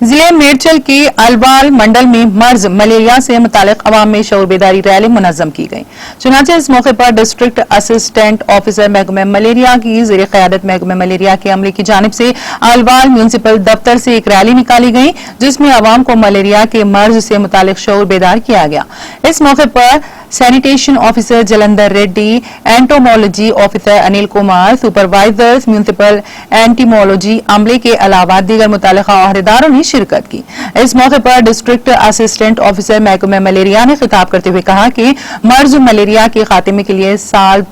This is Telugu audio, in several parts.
जिले मेरचल के अलवाल मंडल में मर्ज मलेरिया से मुतालिक अवाम में शऊर बेदारी रैली मुनज़्ज़म की गई। चुनांचे इस मौके पर डिस्ट्रिक्ट असिस्टेंट ऑफिसर महकमे मलेरिया की ज़ेर क़यादत महकमे मलेरिया के अमले की जानिब से अलवाल म्यूनसिपल दफ्तर से एक रैली निकाली गई, जिसमें अवाम को मलेरिया के मर्ज से मुतालिक शऊर बेदार किया गया। इस मौके पर sanitation officer Jalandhar Reddy, entomology officer Anil Kumar, supervisors municipal entomology अमले के अलावा दीगर मुताल्लिका अहदेदारों ने शिरकत की। इस मौके पर डिस्ट्रिक्ट असिस्टेंट ऑफिसर महकमे मलेरिया ने खिताब करते हुए कहा कि मर्ज मलेरिया के खात्मे के लिए साल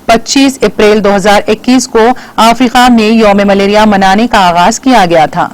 25 अप्रैल 2021 को अफ्रीका में यौम मलेरिया मनाने का आगाज किया गया था।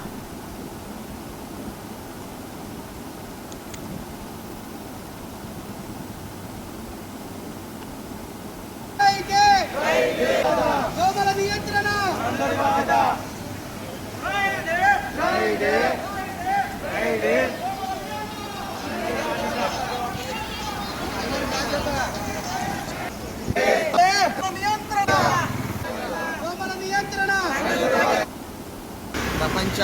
ప్రపంచ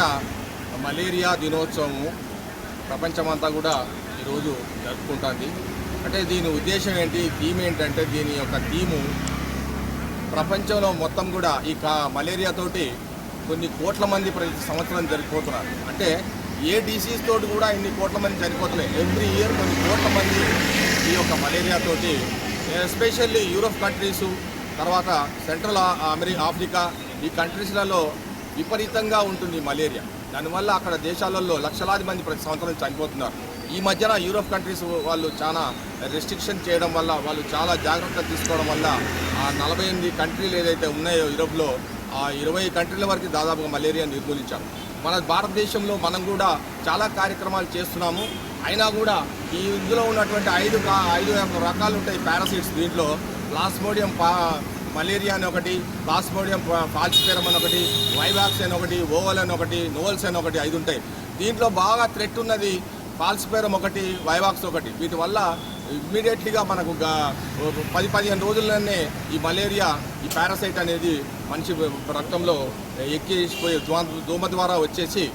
మలేరియా దినోత్సవము ప్రపంచమంతా కూడా ఈరోజు జరుపుకుంటుంది. అంటే దీని ఉద్దేశం ఏంటి, థీమ్ ఏంటంటే దీని యొక్క థీము ప్రపంచంలో మొత్తం కూడా ఈ మలేరియాతోటి కొన్ని కోట్ల మంది ప్రతి సంవత్సరం చనిపోతున్నారు. అంటే ఏ డిసీజ్ తోటి కూడా ఇన్ని కోట్ల మంది చనిపోతున్నాయి. ఎవ్రీ ఇయర్ కొన్ని కోట్ల మంది ఈ యొక్క మలేరియాతోటి, ఎస్పెషల్లీ యూరోప్ కంట్రీసు, తర్వాత సెంట్రల్ ఆఫ్రికా ఈ కంట్రీస్లలో విపరీతంగా ఉంటుంది మలేరియా. దానివల్ల అక్కడ దేశాలలో లక్షలాది మంది ప్రతి సంవత్సరం చనిపోతున్నారు. ఈ మధ్యన యూరోప్ కంట్రీస్ వాళ్ళు చాలా రెస్ట్రిక్షన్ చేయడం వల్ల, వాళ్ళు చాలా జాగ్రత్తలు తీసుకోవడం వల్ల ఆ 48 కంట్రీలు ఏదైతే ఉన్నాయో యూరోప్లో, ఆ 20 కంట్రీల వరకు దాదాపుగా మలేరియా నిర్మూలించాం. మన భారతదేశంలో మనం కూడా చాలా కార్యక్రమాలు చేస్తున్నాము. అయినా కూడా ఈ ఇందులో ఉన్నటువంటి 5 రకాలు ఉంటాయి పారాసైట్స్. దీంట్లో ప్లాస్మోడియం మలేరియా అని ఒకటి, ప్లాస్మోడియం ఫాల్సిఫెరమ్ అని ఒకటి, వైవాక్స్ అని ఒకటి, ఓవల్ అని ఒకటి, నోవల్స్ అని ఒకటి 5 ఉంటాయి. దీంట్లో బాగా థ్రెట్ ఉన్నది ఫాల్సిఫెరమ్ ఒకటి, వైవాక్స్ ఒకటి. వీటి వల్ల ఇమ్మీడియట్లీగా మనకు 10-15 రోజుల్లోనే ఈ మలేరియా, ఈ పారాసైట్ అనేది మనిషి రక్తంలో ఎక్కిపోయి దోమ ద్వారా వచ్చేసి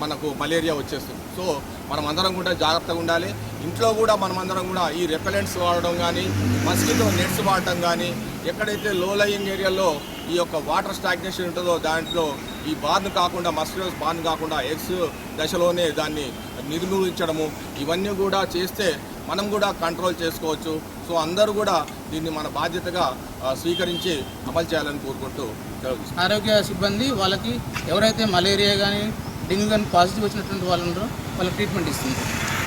మనకు మలేరియా వచ్చేస్తుంది. సో మనమందరం కూడా జాగ్రత్తగా ఉండాలి. ఇంట్లో కూడా మనమందరం కూడా ఈ రెపెలెంట్స్ వాడడం కానీ, మస్కిటో నెట్స్ వాడటం కానీ, ఎక్కడైతే లో లయింగ్ ఏరియాలో ఈ యొక్క వాటర్ స్టాగ్నేషన్ ఉంటుందో దాంట్లో ఈ బార్న్ కాకుండా, మస్కిటోస్ బార్న్ కాకుండా ఎగ్స్ దశలోనే దాన్ని నిర్మూలించడము, ఇవన్నీ కూడా చేస్తే మనం కూడా కంట్రోల్ చేసుకోవచ్చు. సో అందరూ కూడా దీన్ని మన బాధ్యతగా స్వీకరించి అమలు చేయాలని కోరుకుంటూ ఆరోగ్య సిబ్బంది వాళ్ళకి ఎవరైతే మలేరియా కానీ, డెంగ్యూ కానీ పాజిటివ్ వచ్చినటువంటి వాళ్ళు ఉన్నారో వాళ్ళకి ట్రీట్మెంట్ ఇస్తుంది.